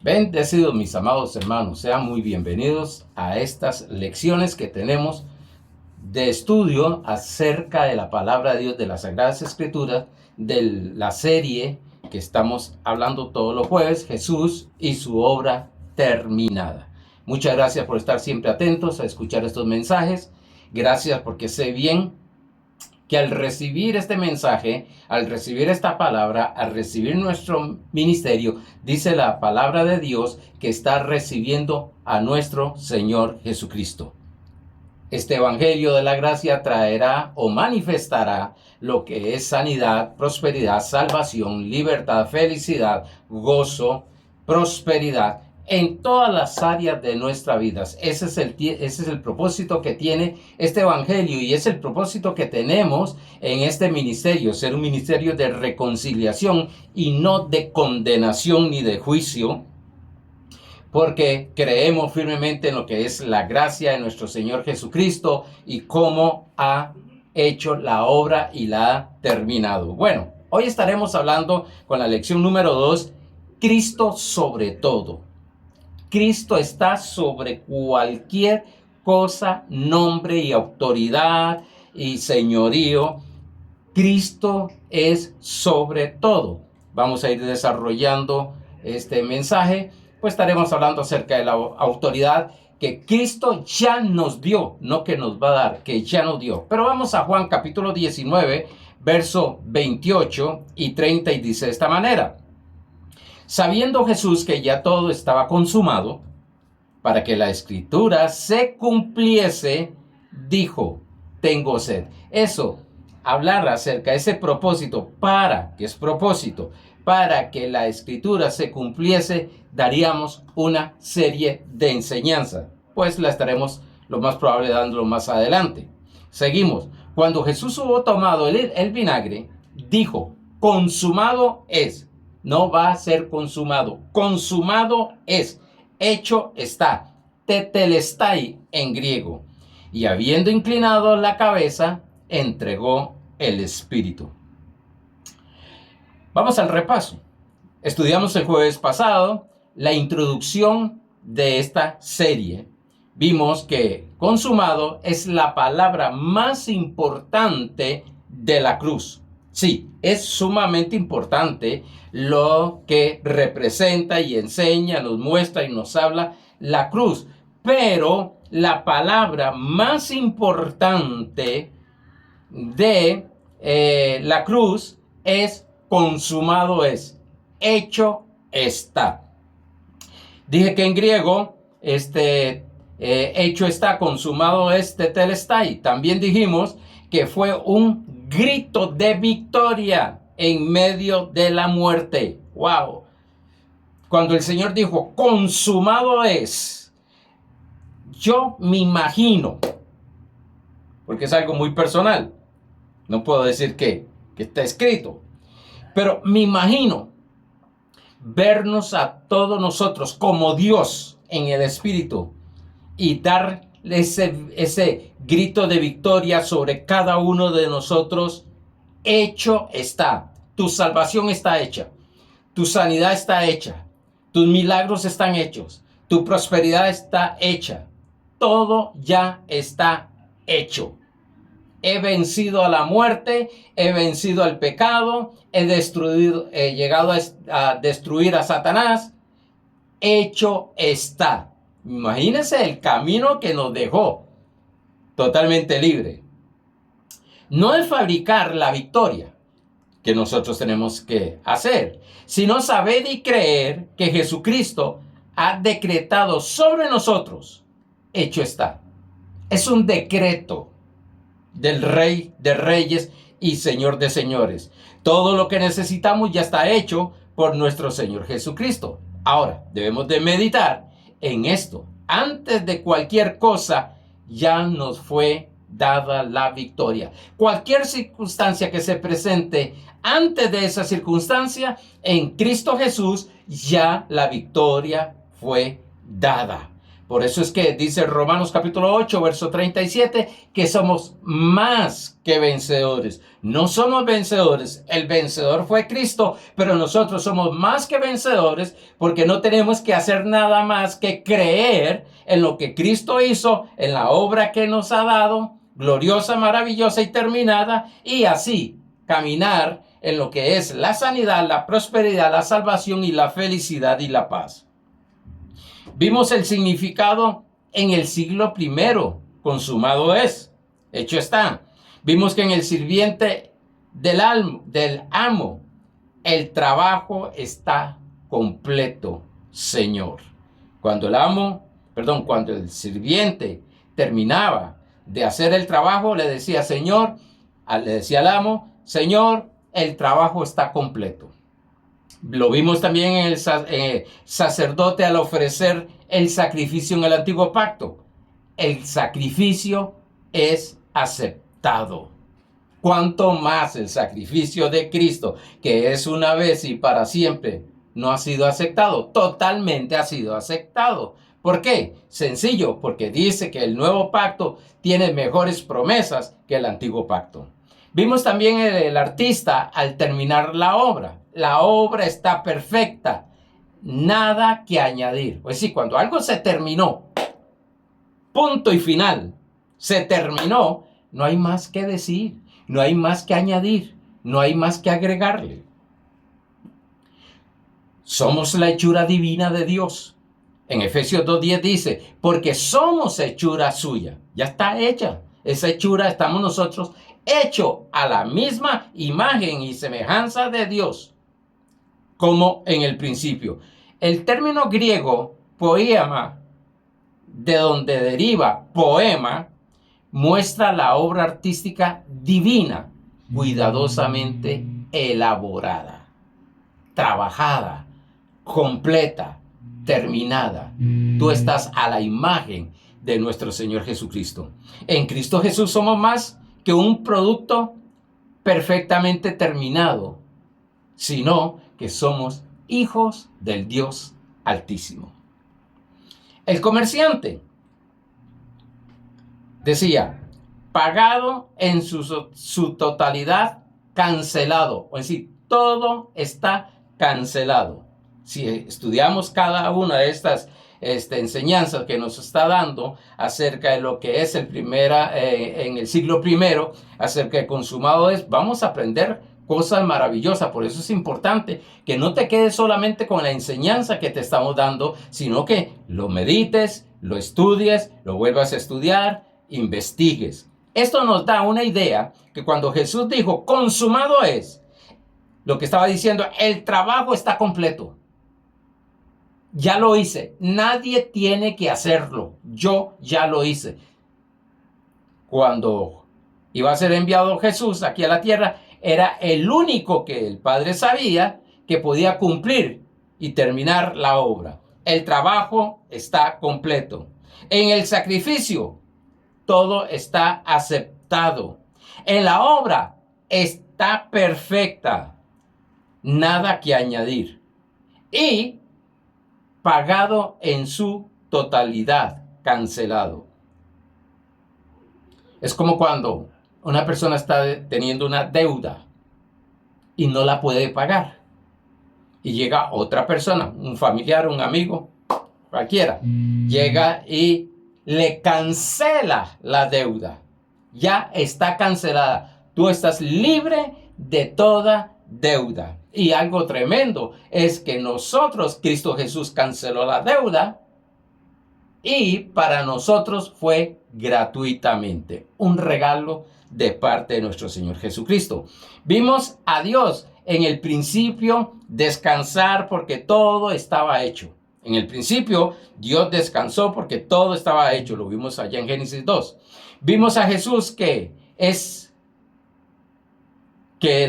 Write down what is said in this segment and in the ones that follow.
Bendecidos mis amados hermanos, sean muy bienvenidos a estas lecciones que tenemos de estudio acerca de la palabra de Dios, de las Sagradas Escrituras, de la serie que estamos hablando todos los jueves, Jesús y su obra terminada. Muchas gracias por estar siempre atentos a escuchar estos mensajes. Gracias porque sé bien que al recibir este mensaje, al recibir esta palabra, al recibir nuestro ministerio, dice la palabra de Dios que está recibiendo a nuestro Señor Jesucristo. Este evangelio de la gracia traerá o manifestará lo que es sanidad, prosperidad, salvación, libertad, felicidad, gozo, prosperidad en todas las áreas de nuestra vida. Ese es el propósito que tiene este evangelio y es el propósito que tenemos en este ministerio, ser un ministerio de reconciliación y no de condenación ni de juicio, porque creemos firmemente en lo que es la gracia de nuestro Señor Jesucristo y cómo ha hecho la obra y la ha terminado. Bueno, hoy estaremos hablando con la lección número 2, Cristo sobre todo. Cristo está sobre cualquier cosa, nombre y autoridad y señorío. Cristo es sobre todo. Vamos a ir desarrollando este mensaje, pues estaremos hablando acerca de la autoridad que Cristo ya nos dio, no que nos va a dar, que ya nos dio. Pero vamos a Juan capítulo 19, verso 28 y 30 y dice de esta manera: sabiendo Jesús que ya todo estaba consumado, para que la escritura se cumpliese, dijo, tengo sed. Eso, hablar acerca de ese propósito, que es propósito, para que la escritura se cumpliese, daríamos una serie de enseñanzas. Pues la estaremos lo más probable dándolo más adelante. Seguimos. Cuando Jesús hubo tomado el vinagre, dijo, consumado es. No va a ser consumado. Consumado es. Hecho está. Tetelestai en griego. Y habiendo inclinado la cabeza, entregó el espíritu. Vamos al repaso. Estudiamos el jueves pasado la introducción de esta serie. Vimos que consumado es la palabra más importante de la cruz. Sí, es sumamente importante lo que representa y enseña, nos muestra y nos habla la cruz. Pero la palabra más importante de la cruz es consumado es, hecho está. Dije que en griego hecho está, consumado es tetelestai. También dijimos que fue un grito de victoria en medio de la muerte. ¡Wow! Cuando el Señor dijo, consumado es, yo me imagino, porque es algo muy personal, no puedo decir que está escrito, pero me imagino vernos a todos nosotros como Dios en el Espíritu y dar ese grito de victoria sobre cada uno de nosotros. Hecho está. Tu salvación está hecha. Tu sanidad está hecha. Tus milagros están hechos. Tu prosperidad está hecha. Todo ya está hecho. He vencido a la muerte, he vencido al pecado, he llegado a destruir a Satanás. Hecho está. Imagínense el camino que nos dejó totalmente libre. No es fabricar la victoria que nosotros tenemos que hacer, sino saber y creer que Jesucristo ha decretado sobre nosotros. Hecho está. Es un decreto del Rey de Reyes y Señor de Señores. Todo lo que necesitamos ya está hecho por nuestro Señor Jesucristo. Ahora, debemos de meditar en esto. Antes de cualquier cosa, ya nos fue dada la victoria. Cualquier circunstancia que se presente antes de esa circunstancia, en Cristo Jesús, ya la victoria fue dada. Por eso es que dice Romanos capítulo 8, verso 37, que somos más que vencedores. No somos vencedores, el vencedor fue Cristo, pero nosotros somos más que vencedores porque no tenemos que hacer nada más que creer en lo que Cristo hizo, en la obra que nos ha dado, gloriosa, maravillosa y terminada, y así caminar en lo que es la sanidad, la prosperidad, la salvación y la felicidad y la paz. Vimos el significado en el siglo primero, consumado es, hecho está. Vimos que en el sirviente del amo, el trabajo está completo, Señor. Cuando el sirviente terminaba de hacer el trabajo, le decía al amo, Señor, el trabajo está completo. Lo vimos también en el sacerdote al ofrecer el sacrificio en el antiguo pacto. El sacrificio es aceptado. Cuanto más el sacrificio de Cristo, que es una vez y para siempre, no ha sido aceptado. Totalmente ha sido aceptado. ¿Por qué? Sencillo, porque dice que el nuevo pacto tiene mejores promesas que el antiguo pacto. Vimos también el artista al terminar la obra. La obra está perfecta, nada que añadir. Es decir, cuando algo se terminó, punto y final, se terminó, no hay más que decir, no hay más que añadir, no hay más que agregarle. Somos la hechura divina de Dios. En Efesios 2:10 dice, porque somos hechura suya, ya está hecha. Esa hechura estamos nosotros hecho a la misma imagen y semejanza de Dios, como en el principio. El término griego poema, de donde deriva poema, muestra la obra artística divina, cuidadosamente elaborada, trabajada, completa, terminada. Tú estás a la imagen de nuestro Señor Jesucristo. En Cristo Jesús somos más que un producto perfectamente terminado, sino que somos hijos del Dios Altísimo. El comerciante decía, pagado en su totalidad, cancelado. Es decir, todo está cancelado. Si estudiamos cada una de estas enseñanzas que nos está dando acerca de lo que es en el siglo primero, acerca de consumado es, vamos a aprender cosas maravillosas. Por eso es importante que no te quedes solamente con la enseñanza que te estamos dando, sino que lo medites, lo estudies, lo vuelvas a estudiar, investigues. Esto nos da una idea que cuando Jesús dijo consumado es, lo que estaba diciendo, el trabajo está completo. Ya lo hice. Nadie tiene que hacerlo. Yo ya lo hice. Cuando iba a ser enviado Jesús aquí a la tierra, era el único que el Padre sabía que podía cumplir y terminar la obra. El trabajo está completo. En el sacrificio, todo está aceptado. En la obra, está perfecta. Nada que añadir. Y pagado en su totalidad, cancelado. Es como cuando una persona está teniendo una deuda y no la puede pagar. Y llega otra persona, un familiar, un amigo, cualquiera, llega y le cancela la deuda. Ya está cancelada. Tú estás libre de toda deuda. Y algo tremendo es que nosotros, Cristo Jesús canceló la deuda y para nosotros fue gratuitamente. Un regalo de parte de nuestro Señor Jesucristo. Vimos a Dios en el principio descansar porque todo estaba hecho. En el principio Dios descansó porque todo estaba hecho. Lo vimos allá en Génesis 2. Vimos a Jesús que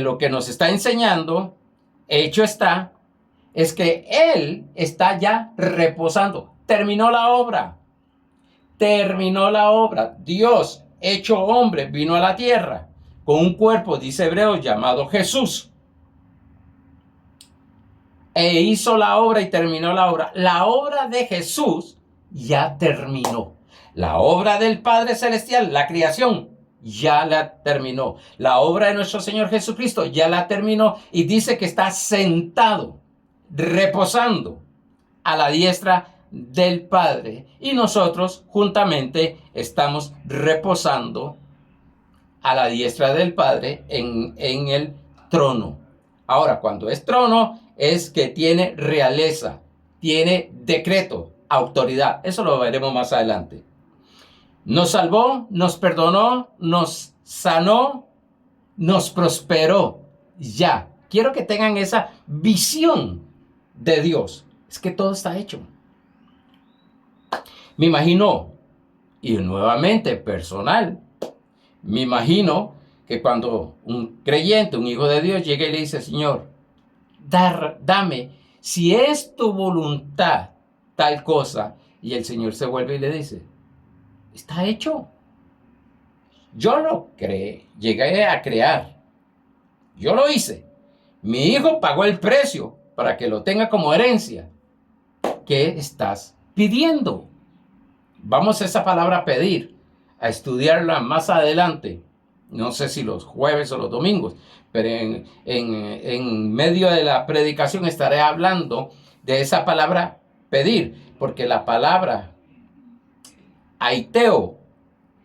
lo que nos está enseñando, hecho está, es que Él está ya reposando. Terminó la obra. Terminó la obra. Dios, hecho hombre, vino a la tierra con un cuerpo, dice Hebreos, llamado Jesús. E hizo la obra y terminó la obra. La obra de Jesús ya terminó. La obra del Padre Celestial, la creación, ya la terminó. La obra de nuestro Señor Jesucristo ya la terminó y dice que está sentado, reposando a la diestra del Padre. Y nosotros juntamente estamos reposando a la diestra del Padre en el trono. Ahora, cuando es trono, es que tiene realeza, tiene decreto, autoridad. Eso lo veremos más adelante. Nos salvó, nos perdonó, nos sanó, nos prosperó. Ya. Quiero que tengan esa visión de Dios. Es que todo está hecho. Me imagino, y nuevamente personal, me imagino que cuando un creyente, un hijo de Dios, llega y le dice, Señor, dame, si es tu voluntad, tal cosa, y el Señor se vuelve y le dice, está hecho. Yo lo creé, llegué a crear. Yo lo hice. Mi hijo pagó el precio para que lo tenga como herencia. ¿Qué estás pidiendo? Vamos a esa palabra pedir, a estudiarla más adelante. No sé si los jueves o los domingos, pero en medio de la predicación estaré hablando de esa palabra pedir, porque la palabra aiteo,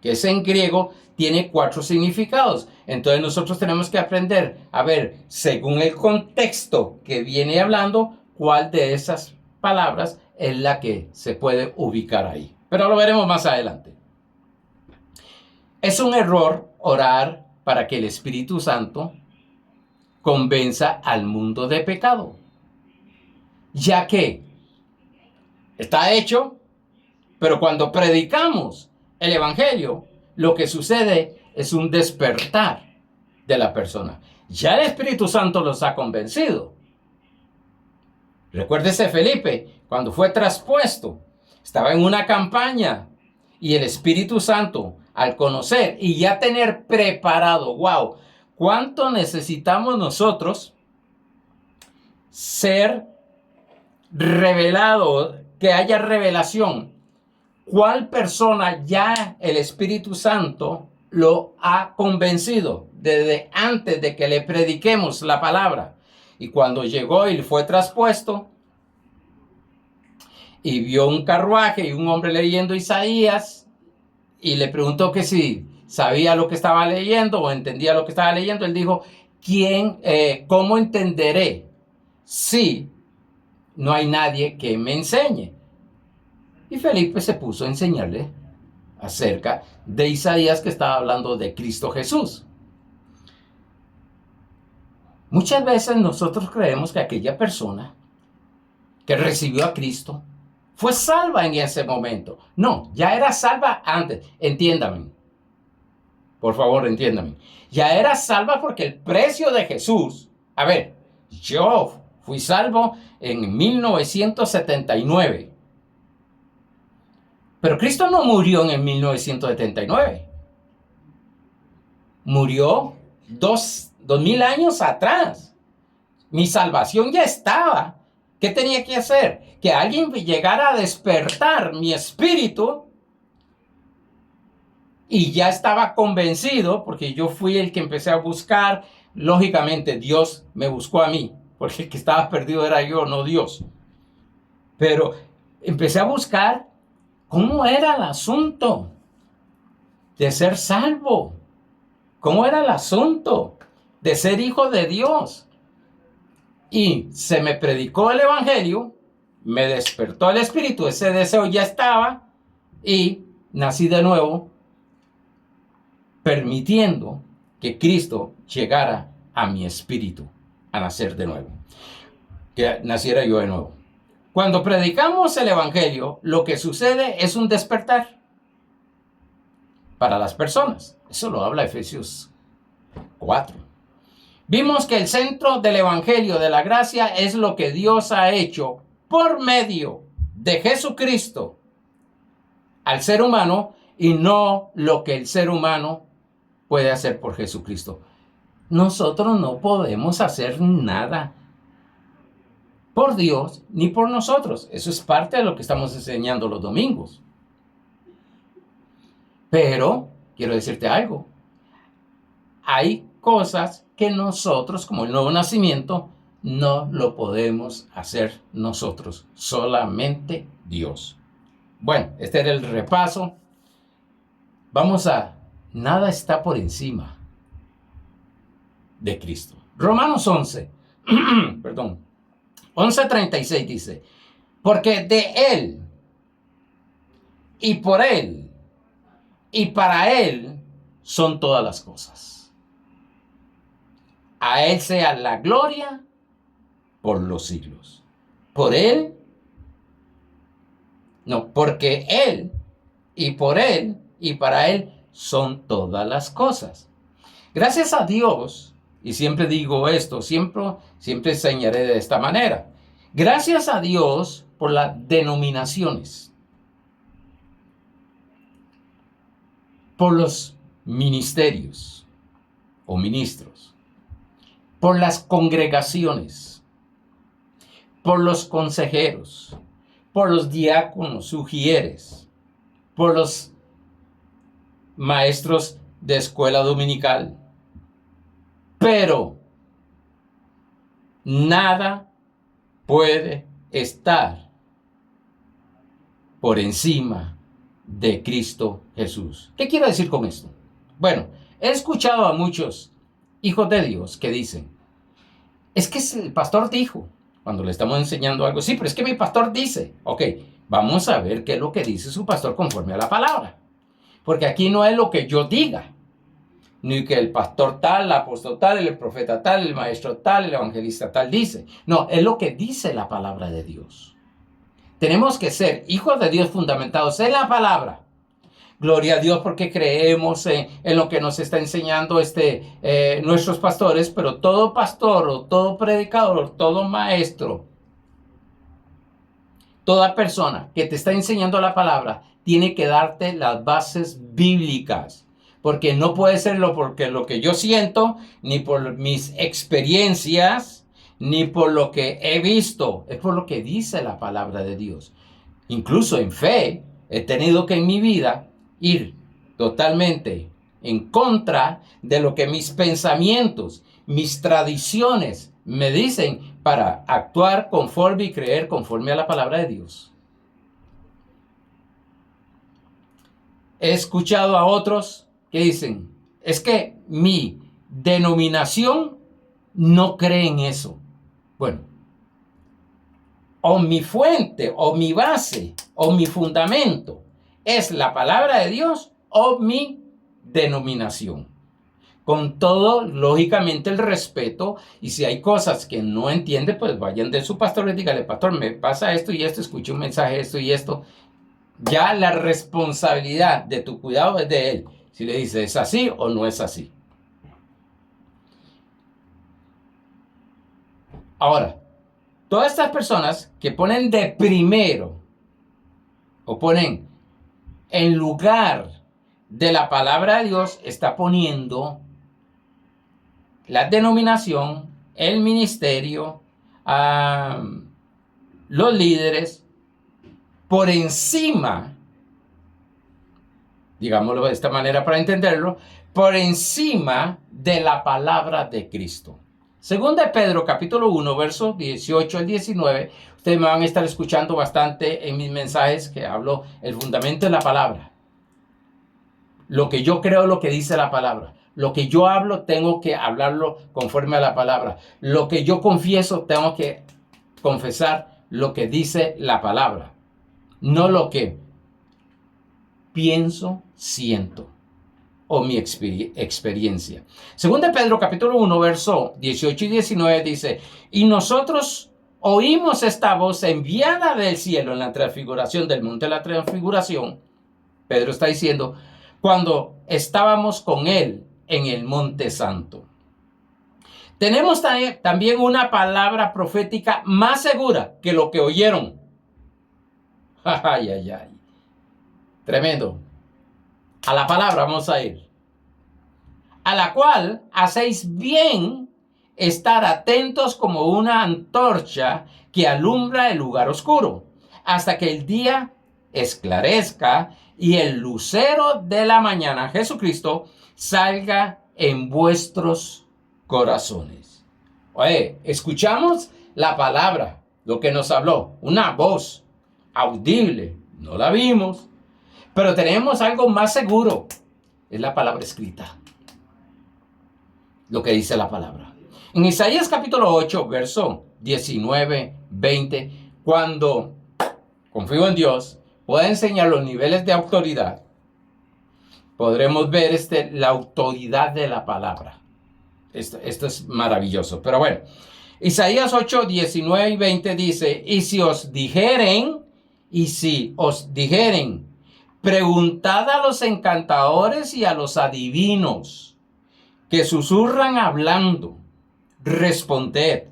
que es en griego, tiene 4 significados. Entonces nosotros tenemos que aprender a ver, según el contexto que viene hablando, cuál de esas palabras es la que se puede ubicar ahí. Pero lo veremos más adelante. Es un error orar para que el Espíritu Santo convenza al mundo de pecado, ya que está hecho, pero cuando predicamos el Evangelio, lo que sucede es un despertar de la persona. Ya el Espíritu Santo los ha convencido. Recuérdese Felipe, cuando fue traspuesto, estaba en una campaña y el Espíritu Santo, al conocer y ya tener preparado, wow, ¿cuánto necesitamos nosotros ser revelado, que haya revelación? ¿Cuál persona ya el Espíritu Santo lo ha convencido desde antes de que le prediquemos la palabra? Y cuando llegó y fue traspuesto y vio un carruaje y un hombre leyendo Isaías y le preguntó que si sabía lo que estaba leyendo o entendía lo que estaba leyendo, él dijo, ¿cómo entenderé si no hay nadie que me enseñe? Y Felipe se puso a enseñarle acerca de Isaías, que estaba hablando de Cristo Jesús. Muchas veces nosotros creemos que aquella persona que recibió a Cristo fue salva en ese momento. No, ya era salva antes. Entiéndame. Por favor, entiéndame. Ya era salva porque el precio de Jesús... A ver, yo fui salvo en 1979. Pero Cristo no murió en el 1979. Murió 2000 años atrás. Mi salvación ya estaba. ¿Qué tenía que hacer? Que alguien llegara a despertar mi espíritu. Y ya estaba convencido, porque yo fui el que empecé a buscar. Lógicamente, Dios me buscó a mí, porque el que estaba perdido era yo, no Dios. Pero empecé a buscar cómo era el asunto de ser salvo. ¿Cómo era el asunto de ser hijo de Dios? Y se me predicó el Evangelio, me despertó el Espíritu, ese deseo ya estaba, y nací de nuevo, permitiendo que Cristo llegara a mi espíritu, a nacer de nuevo, que naciera yo de nuevo. Cuando predicamos el Evangelio, lo que sucede es un despertar para las personas. Eso lo habla Efesios 4. Vimos que el centro del Evangelio de la gracia es lo que Dios ha hecho por medio de Jesucristo al ser humano y no lo que el ser humano puede hacer por Jesucristo. Nosotros no podemos hacer nada. por Dios ni por nosotros. Eso es parte de lo que estamos enseñando los domingos. Pero quiero decirte algo. Hay cosas que nosotros, como el nuevo nacimiento, no lo podemos hacer nosotros, solamente Dios. Bueno, este era el repaso. Nada está por encima de Cristo. Romanos 11, perdón, 11:36 dice, porque de Él, y por Él, y para Él son todas las cosas. A Él sea la gloria por los siglos. Por Él, no, porque Él, y por Él, y para Él son todas las cosas. Gracias a Dios, y siempre digo esto, siempre enseñaré de esta manera. Gracias a Dios por las denominaciones, por los ministerios o ministros, por las congregaciones, por los consejeros, por los diáconos, ujieres, por los maestros de escuela dominical. Pero nada puede estar por encima de Cristo Jesús. ¿Qué quiero decir con esto? Bueno, he escuchado a muchos hijos de Dios que dicen, es que el pastor dijo, cuando le estamos enseñando algo, sí, pero es que mi pastor dice, ok, vamos a ver qué es lo que dice su pastor conforme a la palabra. Porque aquí no es lo que yo diga, ni que el pastor tal, el apóstol tal, el profeta tal, el maestro tal, el evangelista tal dice. No, es lo que dice la palabra de Dios. Tenemos que ser hijos de Dios fundamentados en la palabra. Gloria a Dios porque creemos en lo que nos está enseñando nuestros pastores, pero todo pastor o todo predicador o todo maestro, toda persona que te está enseñando la palabra, tiene que darte las bases bíblicas. Porque no puede ser porque lo que yo siento, ni por mis experiencias, ni por lo que he visto. Es por lo que dice la palabra de Dios. Incluso en fe, he tenido que en mi vida ir totalmente en contra de lo que mis pensamientos, mis tradiciones me dicen para actuar conforme y creer conforme a la palabra de Dios. He escuchado a otros que dicen, es que mi denominación no cree en eso. Bueno, o mi fuente, o mi base, o mi fundamento es la palabra de Dios o mi denominación. Con todo, lógicamente, el respeto, y si hay cosas que no entiende, pues vayan de su pastor y dígale, pastor, me pasa esto y esto, escuché un mensaje, esto y esto. Ya la responsabilidad de tu cuidado es de él. Si le dice, ¿es así o no es así? Ahora, todas estas personas que ponen de primero o ponen en lugar de la palabra de Dios, está poniendo la denominación, el ministerio, los líderes por encima, digámoslo de esta manera para entenderlo, por encima de la palabra de Cristo. Según de Pedro, capítulo 1, versos 18 al 19, ustedes me van a estar escuchando bastante en mis mensajes que hablo el fundamento de la palabra. Lo que yo creo, lo que dice la palabra. Lo que yo hablo, tengo que hablarlo conforme a la palabra. Lo que yo confieso, tengo que confesar lo que dice la palabra. No lo que pienso, siento o mi experiencia. Según de Pedro capítulo 1, verso 18 y 19 dice, y nosotros oímos esta voz enviada del cielo en la transfiguración del monte de la transfiguración. Pedro está diciendo, cuando estábamos con él en el monte santo. Tenemos también una palabra profética más segura que lo que oyeron. Ay, ay, ay. Tremendo. A la palabra vamos a ir. A la cual hacéis bien estar atentos como una antorcha que alumbra el lugar oscuro, hasta que el día esclarezca y el lucero de la mañana, Jesucristo, salga en vuestros corazones. Oye, escuchamos la palabra, lo que nos habló, una voz audible, no la vimos, pero tenemos algo más seguro, es la palabra escrita, lo que dice la palabra. En Isaías capítulo 8, verso 19, 20, cuando confío en Dios, pueda enseñar los niveles de autoridad, podremos ver la autoridad de la palabra. Esto es maravilloso. Pero bueno, Isaías 8, 19 y 20 dice, y si os dijeren, preguntad a los encantadores y a los adivinos que susurran hablando, responded,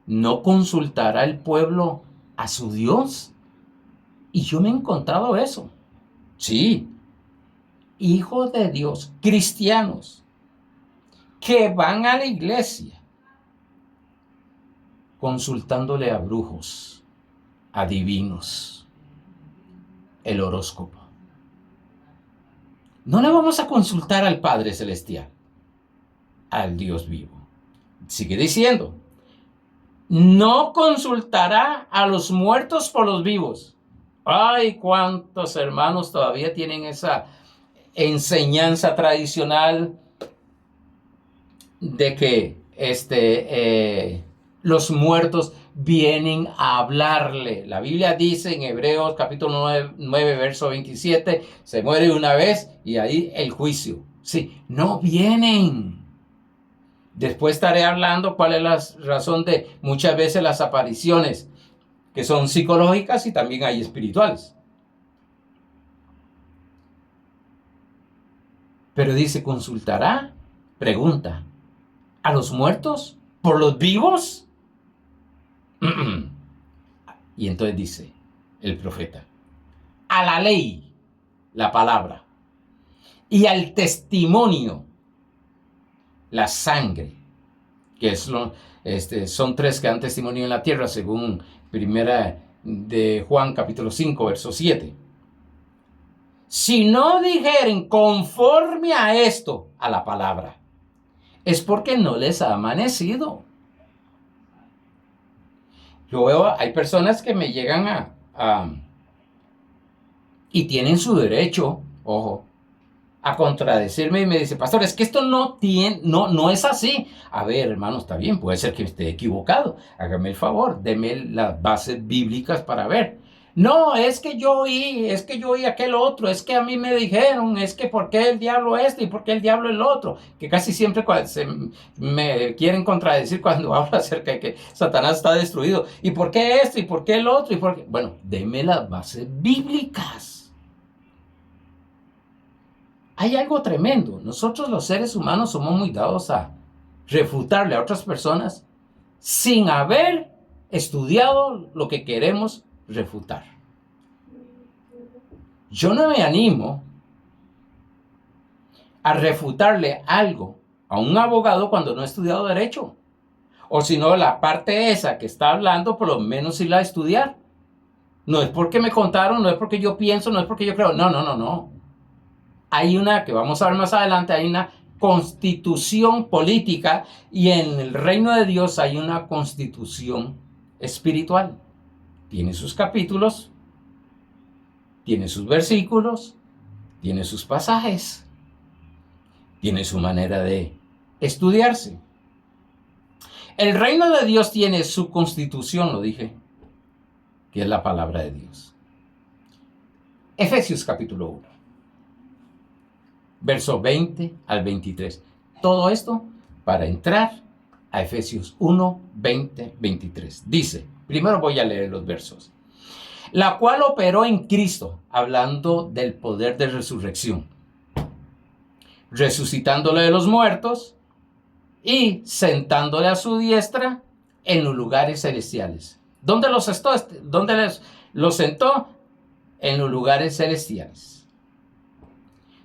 ¿no consultará el pueblo a su Dios? Y yo me he encontrado eso. Sí, hijos de Dios, cristianos, que van a la iglesia consultándole a brujos, adivinos, el horóscopo. No le vamos a consultar al Padre Celestial, al Dios vivo. Sigue diciendo, no consultará a los muertos por los vivos. Ay, cuántos hermanos todavía tienen esa enseñanza tradicional de que los muertos vienen a hablarle. La Biblia dice en Hebreos capítulo 9 verso 27, se muere una vez y ahí el juicio. Sí, no vienen. Después estaré hablando cuál es la razón de muchas veces las apariciones, que son psicológicas y también hay espirituales. Pero dice, consultará, pregunta, ¿a los muertos por los vivos? Y entonces dice el profeta, a la ley, la palabra, y al testimonio, la sangre, que son tres que dan testimonio en la tierra, según primera de Juan capítulo 5, verso 7. Si no dijeren conforme a esto, a la palabra, es porque no les ha amanecido. Yo veo, hay personas que me llegan y tienen su derecho, ojo, a contradecirme y me dice, pastor, es que esto no es así. A ver, hermano, está bien, puede ser que esté equivocado. Hágame el favor, deme las bases bíblicas para ver. No, es que yo oí aquel otro, es que a mí me dijeron, es que por qué el diablo y por qué el diablo el otro, que casi siempre me quieren contradecir cuando hablo acerca de que Satanás está destruido. ¿Y por qué esto? ¿Y por qué el otro? Bueno, deme las bases bíblicas. Hay algo tremendo. Nosotros los seres humanos somos muy dados a refutarle a otras personas sin haber estudiado lo que queremos refutar. Yo no me animo a refutarle algo a un abogado cuando no he estudiado derecho. O si no, la parte esa que está hablando, por lo menos irla a estudiar. No es porque me contaron, no es porque yo pienso, no es porque yo creo. No. Hay una, que vamos a ver más adelante, hay una constitución política y en el reino de Dios hay una constitución espiritual. Tiene sus capítulos, tiene sus versículos, tiene sus pasajes, tiene su manera de estudiarse. El reino de Dios tiene su constitución, lo dije, que es la palabra de Dios. Efesios capítulo 1, verso 20 al 23. Todo esto para entrar a Efesios 1, 20, 23. Dice, primero voy a leer los versos. La cual operó en Cristo, hablando del poder de resurrección, resucitándole de los muertos y sentándole a su diestra en los lugares celestiales. ¿Dónde los sentó? En los lugares celestiales.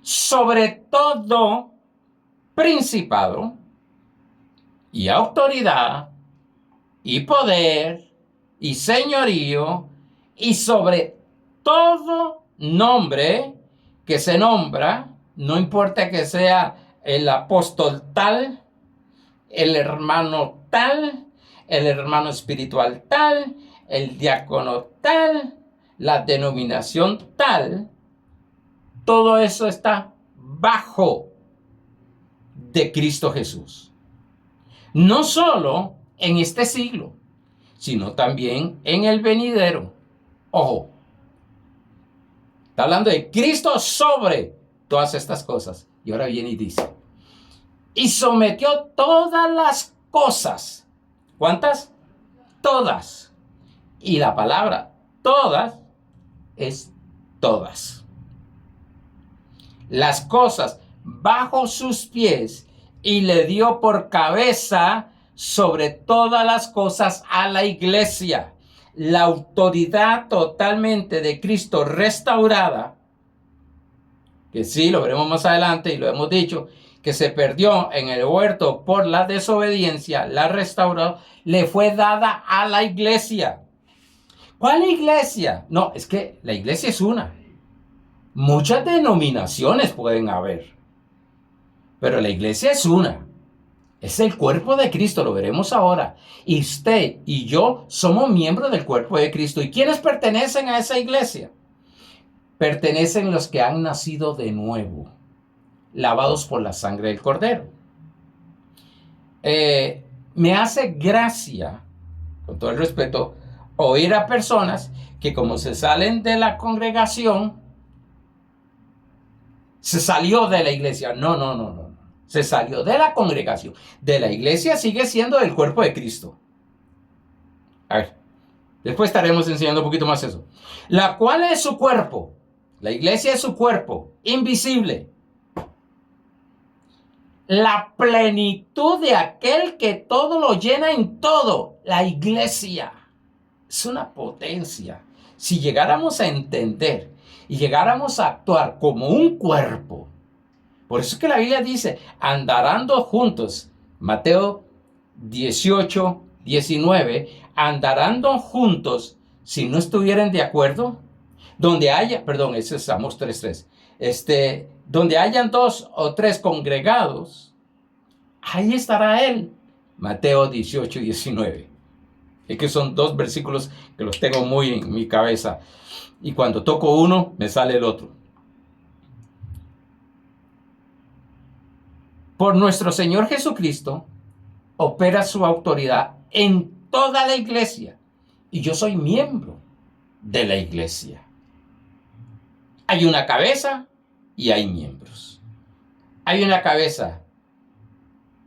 Sobre todo principado y autoridad y poder y señorío y sobre todo nombre que se nombra, no importa que sea el apóstol tal, el hermano tal, el hermano espiritual tal, el diácono tal, la denominación tal, todo eso está bajo de Cristo Jesús. No solo en este siglo, sino también en el venidero. Ojo, está hablando de Cristo sobre todas estas cosas. Y ahora viene y dice, y sometió todas las cosas. ¿Cuántas? Todas. Y la palabra todas es todas. Las cosas bajo sus pies y le dio por cabeza sobre todas las cosas a la iglesia. La autoridad totalmente de Cristo restaurada, que sí, lo veremos más adelante y lo hemos dicho, que se perdió en el huerto por la desobediencia, la restauró, le fue dada a la iglesia. ¿Cuál iglesia? No, es que la iglesia es una. Muchas denominaciones pueden haber, pero la iglesia es una. Es el cuerpo de Cristo, lo veremos ahora. Y usted y yo somos miembros del cuerpo de Cristo. ¿Y quiénes pertenecen a esa iglesia? Pertenecen los que han nacido de nuevo, lavados por la sangre del Cordero. Me hace gracia, con todo el respeto, oír a personas que como se salen de la congregación, se salió de la iglesia. No. Se salió de la congregación. De la iglesia sigue siendo el cuerpo de Cristo. A ver, después estaremos enseñando un poquito más eso. La cual es su cuerpo. La iglesia es su cuerpo, invisible. La plenitud de aquel que todo lo llena en todo. La iglesia es una potencia. Si llegáramos a entender y llegáramos a actuar como un cuerpo, por eso es que la Biblia dice, andarán juntos, Mateo 18, 19, andarán juntos si no estuvieran de acuerdo, donde haya, perdón, ese es Amos 3:3, donde hayan 2 o 3 congregados, ahí estará él, Mateo 18, 19. Es que son 2 versículos que los tengo muy en mi cabeza, y cuando toco uno, me sale el otro. Por nuestro Señor Jesucristo, opera su autoridad en toda la iglesia. Y yo soy miembro de la iglesia. Hay una cabeza y hay miembros. Hay una cabeza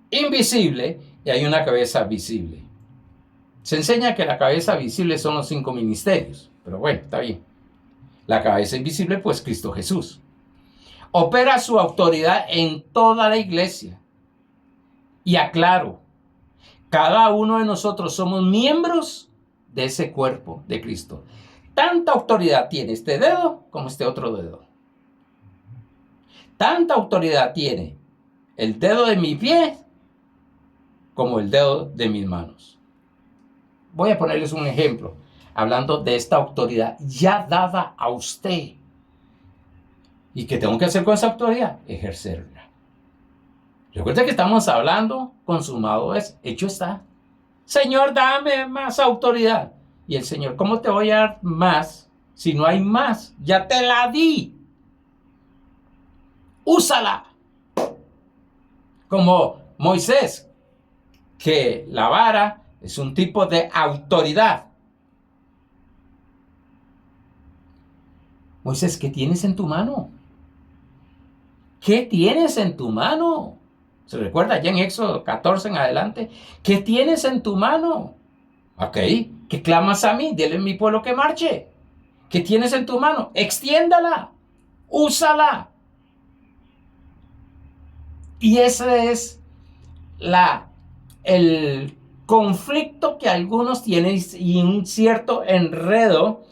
invisible y hay una cabeza visible. Se enseña que la cabeza visible son los 5 ministerios. Pero bueno, está bien. La cabeza invisible, pues Cristo Jesús. Opera su autoridad en toda la iglesia. Y aclaro, cada uno de nosotros somos miembros de ese cuerpo de Cristo. Tanta autoridad tiene este dedo como este otro dedo. Tanta autoridad tiene el dedo de mi pie como el dedo de mis manos. Voy a ponerles un ejemplo, hablando de esta autoridad ya dada a usted. ¿Y qué tengo que hacer con esa autoridad? Ejercerla. Recuerda que estamos hablando, consumado es, hecho está. Señor, dame más autoridad. Y el Señor, ¿cómo te voy a dar más si no hay más? Ya te la di. Úsala. Como Moisés, que la vara es un tipo de autoridad. Moisés, ¿qué tienes en tu mano? ¿Qué tienes en tu mano? ¿Se recuerda ya en Éxodo 14 en adelante? ¿Qué tienes en tu mano? Ok, ¿qué clamas a mí? Dile a mi pueblo que marche. ¿Qué tienes en tu mano? Extiéndala. Úsala. Y ese es el conflicto que algunos tienen y un cierto enredo.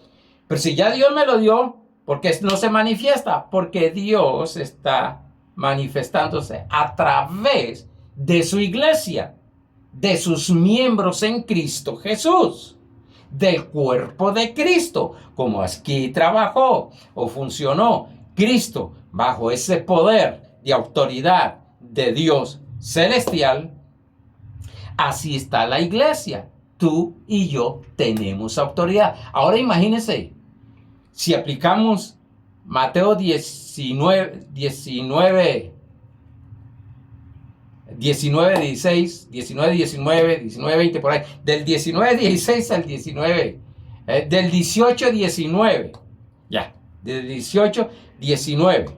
Pero si ya Dios me lo dio, ¿por qué no se manifiesta? Porque Dios está manifestándose a través de su iglesia, de sus miembros en Cristo Jesús, del cuerpo de Cristo, como aquí trabajó o funcionó Cristo bajo ese poder de autoridad de Dios celestial. Así está la iglesia. Tú y yo tenemos autoridad. Ahora imagínense, si aplicamos Mateo 19, 16, 20, por ahí, del 19:16 al 19, del 18:19, ya, del 18:19,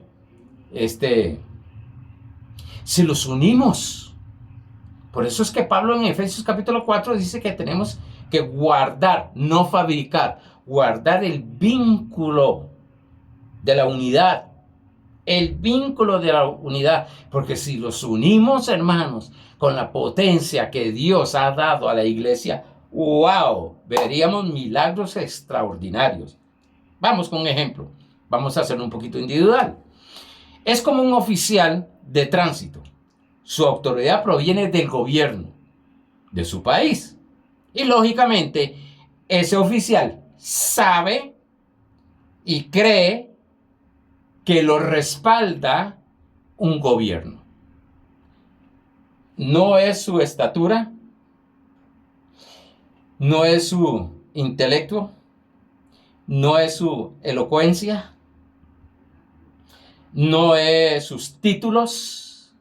si los unimos, por eso es que Pablo en Efesios capítulo 4 dice que tenemos que guardar, no fabricar, guardar el vínculo de la unidad. El vínculo de la unidad, porque si los unimos, hermanos, con la potencia que Dios ha dado a la iglesia, ¡wow! Veríamos milagros extraordinarios. Vamos con un ejemplo. Vamos a hacerlo un poquito individual. Es como un oficial de tránsito. Su autoridad proviene del gobierno de su país. Y lógicamente, ese oficial sabe y cree que lo respalda un gobierno. No es su estatura, no es su intelecto, no es su elocuencia, no es sus títulos,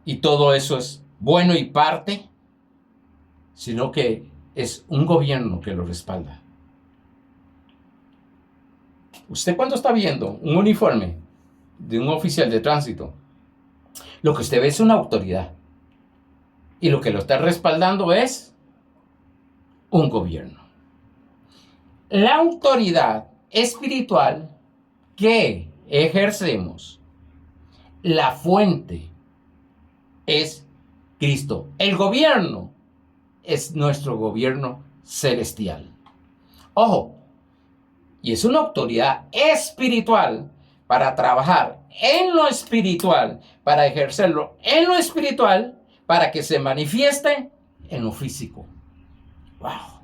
y todo eso es bueno y parte, sino que es un gobierno que lo respalda. Usted cuando está viendo un uniforme de un oficial de tránsito, lo que usted ve es una autoridad. Y lo que lo está respaldando es un gobierno. La autoridad espiritual que ejercemos, la fuente es Cristo. El gobierno es nuestro gobierno celestial. Ojo. Y es una autoridad espiritual para trabajar en lo espiritual, para ejercerlo en lo espiritual, para que se manifieste en lo físico. ¡Wow!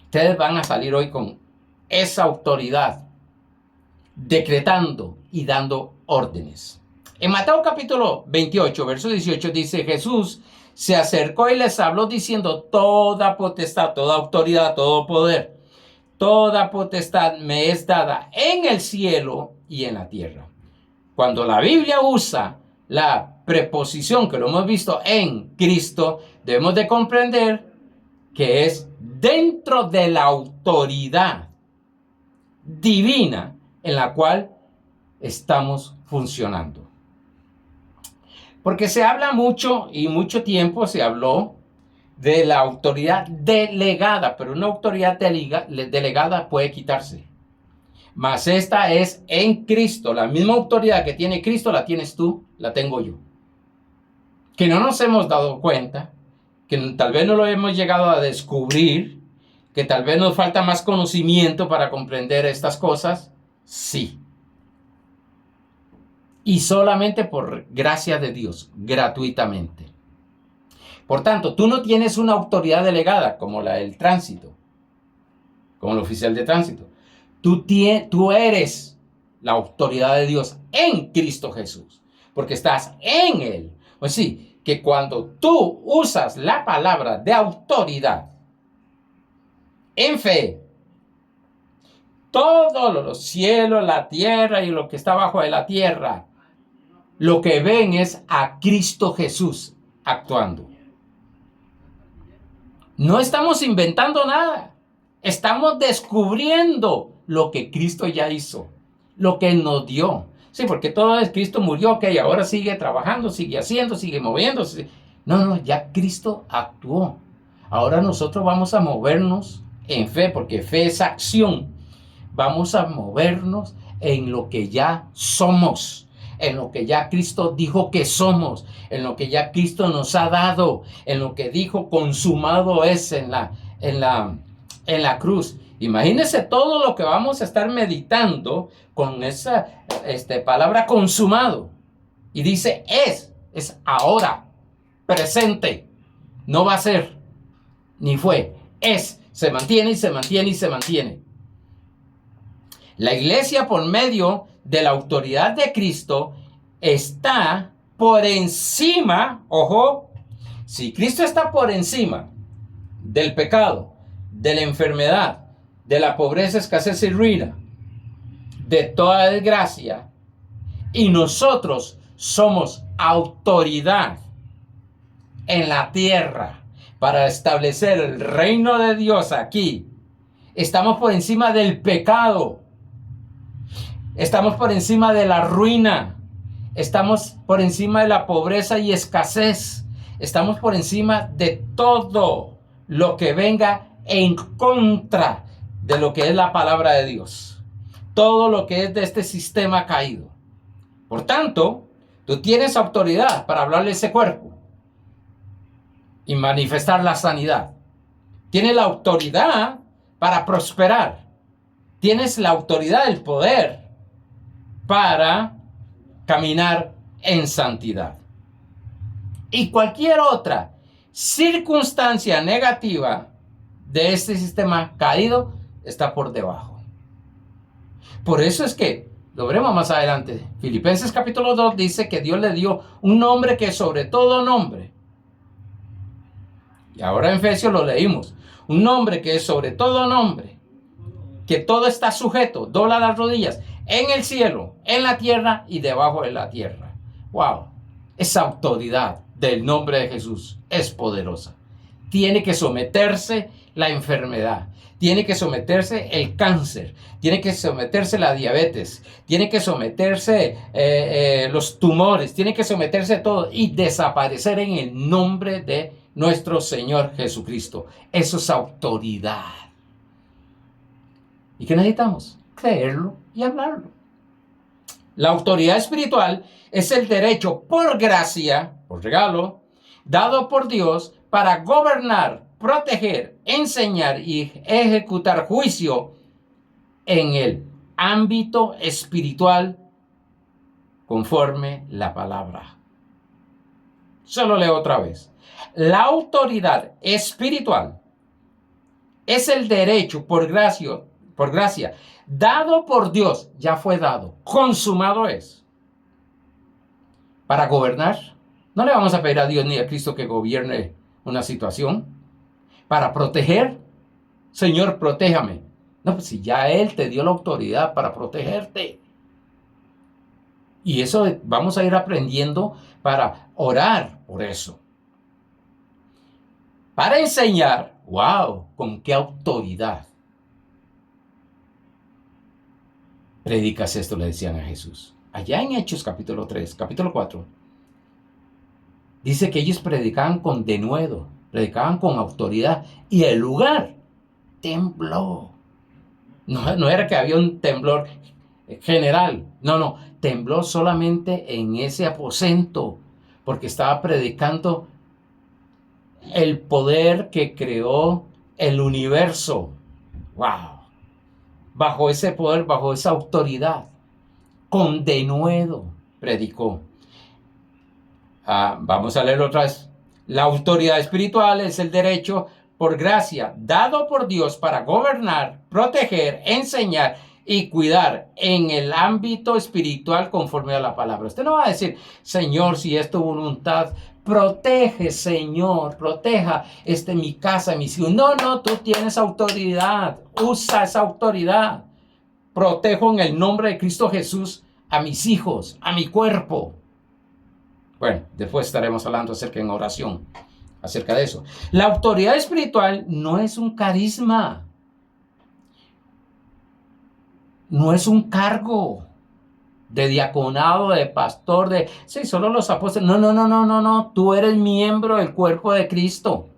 Ustedes van a salir hoy con esa autoridad, decretando y dando órdenes. En Mateo capítulo 28, verso 18 dice, Jesús se acercó y les habló diciendo, toda potestad, toda autoridad, todo poder, toda potestad me es dada en el cielo y en la tierra. Cuando la Biblia usa la preposición que lo hemos visto en Cristo, debemos de comprender que es dentro de la autoridad divina en la cual estamos funcionando. Porque se habla mucho y mucho tiempo se habló de la autoridad delegada, pero una autoridad delegada puede quitarse. Mas esta es en Cristo. La misma autoridad que tiene Cristo la tienes tú, la tengo yo. Que no nos hemos dado cuenta, que tal vez no lo hemos llegado a descubrir, que tal vez nos falta más conocimiento para comprender estas cosas, sí. Y solamente por gracia de Dios, gratuitamente. Por tanto, tú no tienes una autoridad delegada como la del tránsito, como el oficial de tránsito. Tú eres la autoridad de Dios en Cristo Jesús, porque estás en Él. Pues sí, que cuando tú usas la palabra de autoridad en fe, todos los cielos, la tierra y lo que está bajo de la tierra, lo que ven es a Cristo Jesús actuando. No estamos inventando nada. Estamos descubriendo lo que Cristo ya hizo, lo que Él nos dio. Sí, porque todo es Cristo murió, ok, ahora sigue trabajando, sigue haciendo, sigue moviéndose. No, ya Cristo actuó. Ahora nosotros vamos a movernos en fe, porque fe es acción. Vamos a movernos en lo que ya somos, en lo que ya Cristo dijo que somos, en lo que ya Cristo nos ha dado, en lo que dijo consumado es en la cruz. Imagínense todo lo que vamos a estar meditando con esa palabra consumado. Y dice es ahora, presente. No va a ser, ni fue, es, se mantiene y se mantiene y se mantiene. La iglesia, por medio de la autoridad de Cristo, está por encima, ojo, si Cristo está por encima del pecado, de la enfermedad, de la pobreza, escasez y ruina, de toda desgracia, y nosotros somos autoridad en la tierra para establecer el reino de Dios aquí, estamos por encima del pecado, estamos por encima de la ruina, estamos por encima de la pobreza y escasez, estamos por encima de todo lo que venga en contra de lo que es la palabra de Dios, todo lo que es de este sistema caído. Por tanto, tú tienes autoridad para hablarle a ese cuerpo y manifestar la sanidad. Tienes la autoridad para prosperar. Tienes la autoridad, el poder para caminar en santidad. Y cualquier otra circunstancia negativa de este sistema caído está por debajo. Por eso es que, lo veremos más adelante, Filipenses capítulo 2 dice que Dios le dio un nombre que es sobre todo nombre. Y ahora en Efesios lo leímos. Un nombre que es sobre todo nombre. Que todo está sujeto, dobla las rodillas, en el cielo, en la tierra y debajo de la tierra. ¡Wow! Esa autoridad del nombre de Jesús es poderosa. Tiene que someterse la enfermedad. Tiene que someterse el cáncer. Tiene que someterse la diabetes. Tiene que someterse los tumores. Tiene que someterse todo y desaparecer en el nombre de nuestro Señor Jesucristo. Eso es autoridad. ¿Y qué necesitamos? Creerlo y hablarlo. La autoridad espiritual es el derecho por gracia, por regalo, dado por Dios para gobernar, proteger, enseñar y ejecutar juicio en el ámbito espiritual conforme la palabra. Solo leo otra vez. La autoridad espiritual es el derecho por gracia, dado por Dios, ya fue dado, consumado es, para gobernar. No le vamos a pedir a Dios ni a Cristo que gobierne una situación. Para proteger, Señor, protéjame. No, pues si ya Él te dio la autoridad para protegerte. Y eso vamos a ir aprendiendo para orar por eso. Para enseñar, wow, con qué autoridad. Predicas esto, le decían a Jesús. Allá en Hechos capítulo 3, capítulo 4, dice que ellos predicaban con denuedo, predicaban con autoridad y el lugar tembló. No era que había un temblor general, no, tembló solamente en ese aposento, porque estaba predicando el poder que creó el universo. ¡Wow! Bajo ese poder, bajo esa autoridad, con denuedo predicó. Vamos a leerlo otra vez. La autoridad espiritual es el derecho por gracia dado por Dios para gobernar, proteger, enseñar y cuidar en el ámbito espiritual conforme a la palabra. Usted no va a decir, Señor, si es tu voluntad, protege, Señor, proteja mi casa, mis hijos. No, tú tienes autoridad. Usa esa autoridad. Protejo en el nombre de Cristo Jesús a mis hijos, a mi cuerpo. Bueno, después estaremos hablando en oración acerca de eso. La autoridad espiritual no es un carisma. No es un cargo de diaconado, de pastor, sí, solo los apóstoles. No. Tú eres miembro del cuerpo de Cristo.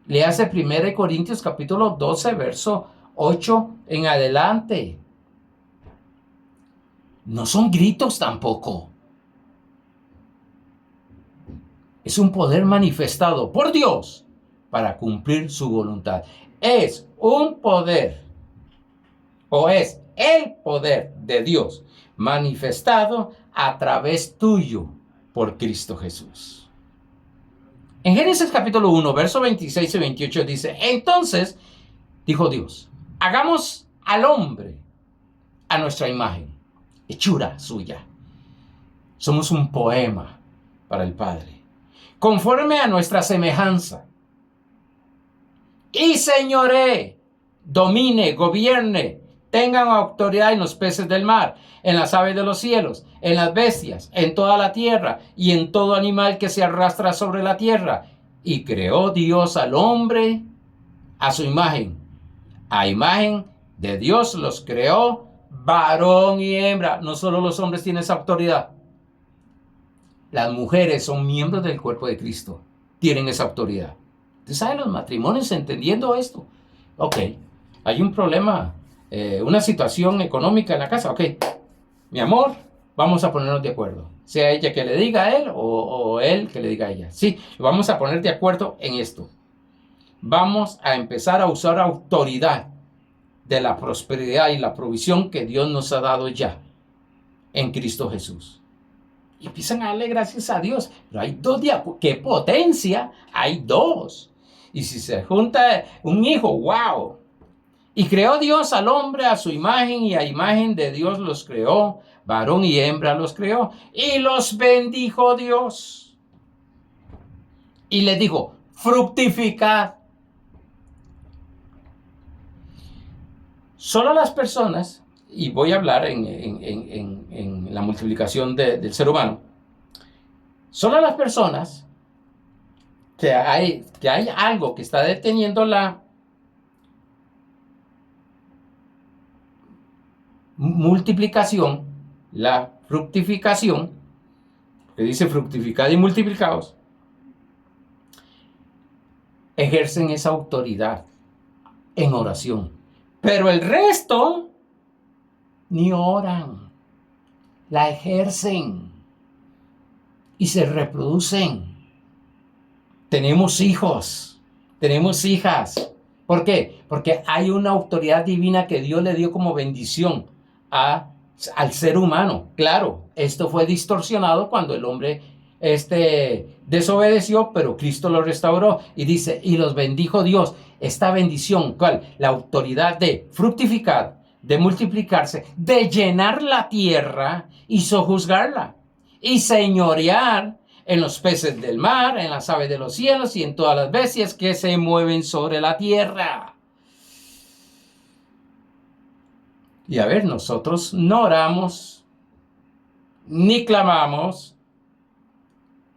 Léase 1 Corintios capítulo 12, verso 8 en adelante. No son gritos tampoco. Es un poder manifestado por Dios para cumplir su voluntad. Es un poder, o es el poder de Dios manifestado a través tuyo por Cristo Jesús. En Génesis capítulo 1, versos 26 y 28 dice, entonces, dijo Dios, hagamos al hombre a nuestra imagen, hechura suya. Somos un poema para el Padre, conforme a nuestra semejanza. Y señoree, domine, gobierne, tengan autoridad en los peces del mar, en las aves de los cielos, en las bestias, en toda la tierra y en todo animal que se arrastra sobre la tierra. Y creó Dios al hombre a su imagen. A imagen de Dios los creó, varón y hembra. No solo los hombres tienen esa autoridad. Las mujeres son miembros del cuerpo de Cristo. Tienen esa autoridad. ¿Usted sabe los matrimonios entendiendo esto? Ok, hay un problema, una situación económica en la casa. Ok, mi amor, vamos a ponernos de acuerdo. Sea ella que le diga a él o él que le diga a ella. Sí, vamos a poner de acuerdo en esto. Vamos a empezar a usar autoridad de la prosperidad y la provisión que Dios nos ha dado ya en Cristo Jesús. Y empiezan a darle gracias a Dios. Pero hay dos de acuerdo. ¡Qué potencia! Hay dos. Y si se junta un hijo, ¡wow! Y creó Dios al hombre a su imagen y a imagen de Dios los creó. Varón y hembra los creó. Y los bendijo Dios. Y les dijo, fructificad. Solo las personas, y voy a hablar en la multiplicación del ser humano, solo las personas que hay algo que está deteniendo la multiplicación, la fructificación, que dice fructificad y multiplicados, ejercen esa autoridad en oración. Pero el resto ni oran, la ejercen y se reproducen. Tenemos hijos, tenemos hijas. ¿Por qué? Porque hay una autoridad divina que Dios le dio como bendición al ser humano. Claro, esto fue distorsionado cuando el hombre desobedeció, pero Cristo lo restauró y dice, y los bendijo Dios. Esta bendición, ¿cuál? La autoridad de fructificar, de multiplicarse, de llenar la tierra y sojuzgarla y señorear en los peces del mar, en las aves de los cielos y en todas las bestias que se mueven sobre la tierra. Y a ver, nosotros no oramos ni clamamos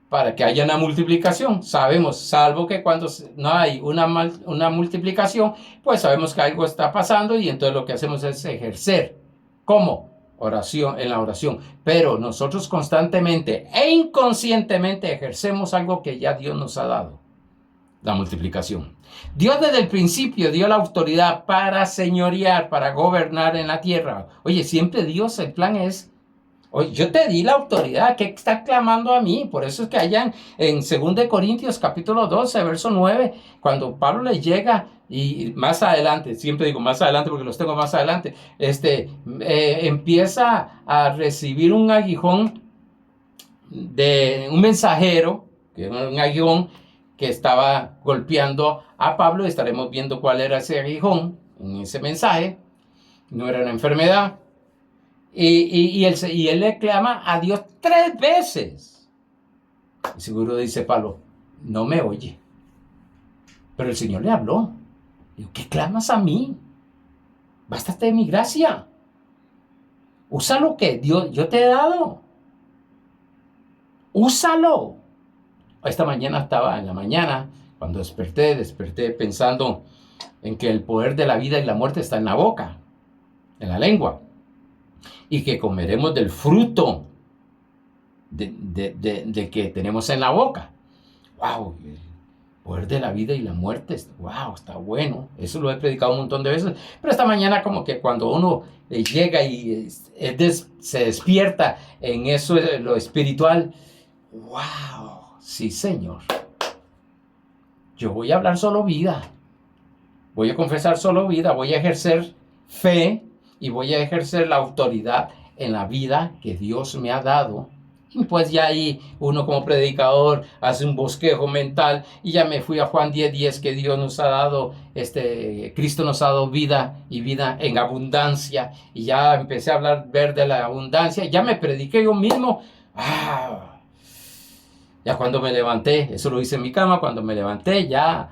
para que haya una multiplicación. Sabemos, salvo que cuando no hay una multiplicación, pues sabemos que algo está pasando y entonces lo que hacemos es ejercer. ¿Cómo? Oración, en la oración. Pero nosotros constantemente e inconscientemente ejercemos algo que ya Dios nos ha dado. La multiplicación. Dios desde el principio dio la autoridad para señorear, para gobernar en la tierra. Oye, siempre Dios, el plan es, oye, yo te di la autoridad, ¿qué está clamando a mí? Por eso es que allá en 2 Corintios capítulo 12, verso 9, cuando Pablo le llega, y más adelante, siempre digo más adelante porque los tengo más adelante, empieza a recibir un aguijón de un mensajero, que era un aguijón que estaba golpeando a Pablo. Estaremos viendo cuál era ese aguijón en ese mensaje. No era una enfermedad. Y él le clama a Dios 3 veces. Y seguro dice Pablo, no me oye. Pero el Señor le habló. Digo, ¿qué clamas a mí? Bástate de mi gracia. Usa lo que yo te he dado. Úsalo. Esta mañana en la mañana, cuando desperté pensando en que el poder de la vida y la muerte está en la boca, en la lengua. Y que comeremos del fruto de que tenemos en la boca. ¡Wow! El poder de la vida y la muerte. ¡Wow! Está bueno. Eso lo he predicado un montón de veces. Pero esta mañana como que cuando uno llega y se despierta en eso, lo espiritual. ¡Wow! Sí, Señor. Yo voy a hablar solo vida. Voy a confesar solo vida. Voy a ejercer fe. Y voy a ejercer la autoridad en la vida que Dios me ha dado Y pues ya ahí uno como predicador hace un bosquejo mental y ya me fui a Juan 10:10 que Dios nos ha dado, Cristo nos ha dado vida y vida en abundancia. Y ya empecé a ver de la abundancia, ya me prediqué yo mismo. Ya cuando me levanté, eso lo hice en mi cama, cuando me levanté ya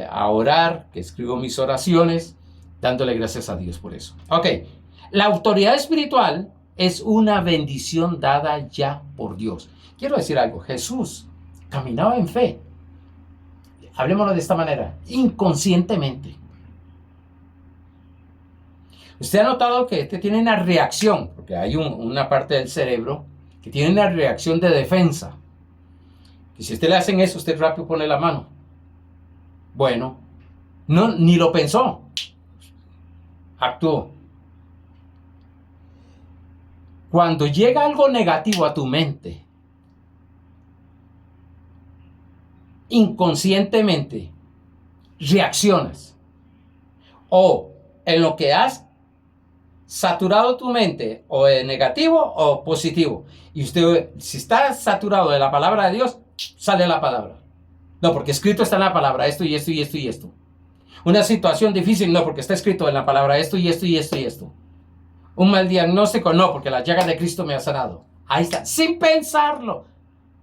a orar, que escribo mis oraciones, dándole gracias a Dios por eso. Ok, la autoridad espiritual es una bendición dada ya por Dios. Quiero decir algo, Jesús caminaba en fe. Hablemoslo de esta manera, inconscientemente. Usted ha notado que tiene una reacción, porque hay una parte del cerebro que tiene una reacción de defensa. Y si usted le hacen eso, usted rápido pone la mano. Bueno, no, ni lo pensó. Actuó. Cuando llega algo negativo a tu mente, inconscientemente reaccionas. O en lo que has saturado tu mente, o de negativo o positivo. Y usted, si está saturado de la palabra de Dios, sale la palabra. No, porque escrito está en la palabra esto y esto y esto y esto. Una situación difícil, no, porque está escrito en la palabra esto y esto y esto y esto. Un mal diagnóstico, no, porque la llaga de Cristo me ha sanado. Ahí está, sin pensarlo.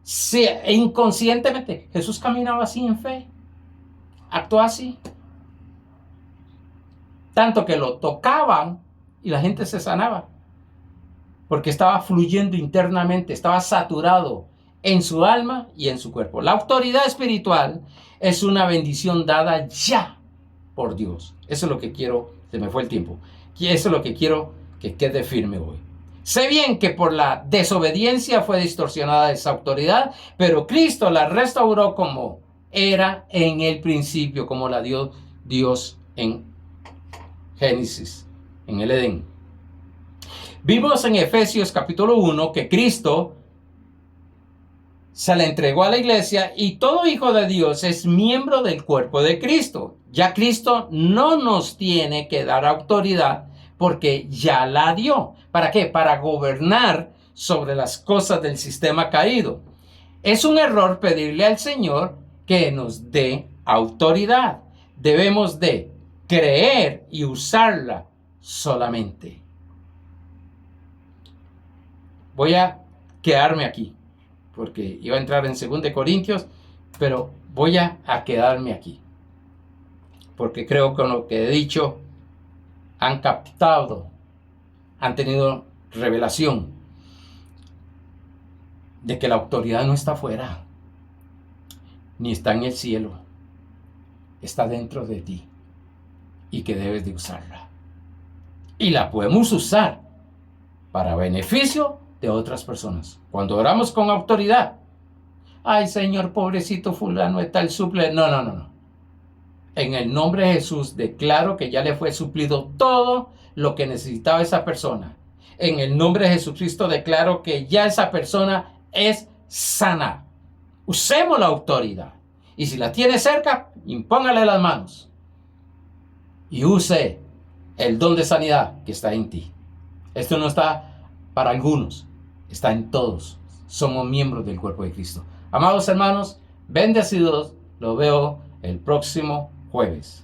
Sí, inconscientemente. Jesús caminaba así en fe. Actuó así. Tanto que lo tocaban y la gente se sanaba. Porque estaba fluyendo internamente, estaba saturado en su alma y en su cuerpo. La autoridad espiritual es una bendición dada ya por Dios. Eso es lo que quiero, se me fue el tiempo. Eso es lo que quiero que quede firme hoy. Sé bien que por la desobediencia fue distorsionada esa autoridad, pero Cristo la restauró como era en el principio, como la dio Dios en Génesis, en el Edén. Vimos en Efesios capítulo 1 que Cristo se le entregó a la iglesia y todo hijo de Dios es miembro del cuerpo de Cristo. Ya Cristo no nos tiene que dar autoridad porque ya la dio. ¿Para qué? Para gobernar sobre las cosas del sistema caído. Es un error pedirle al Señor que nos dé autoridad. Debemos de creer y usarla solamente. Voy a quedarme aquí, porque iba a entrar en 2 Corintios, pero voy a quedarme aquí, porque creo que con lo que he dicho han captado, han tenido revelación de que la autoridad no está afuera, ni está en el cielo, está dentro de ti y que debes de usarla. Y la podemos usar para beneficio de otras personas. Cuando oramos con autoridad, ay Señor, pobrecito fulano de tal suple. No. En el nombre de Jesús declaro que ya le fue suplido todo lo que necesitaba esa persona. En el nombre de Jesucristo declaro que ya esa persona es sana. Usemos la autoridad. Y si la tiene cerca, impóngale las manos. Y use el don de sanidad que está en ti. Esto no está para algunos, está en todos. Somos miembros del cuerpo de Cristo. Amados hermanos, bendecidos, los veo el próximo jueves.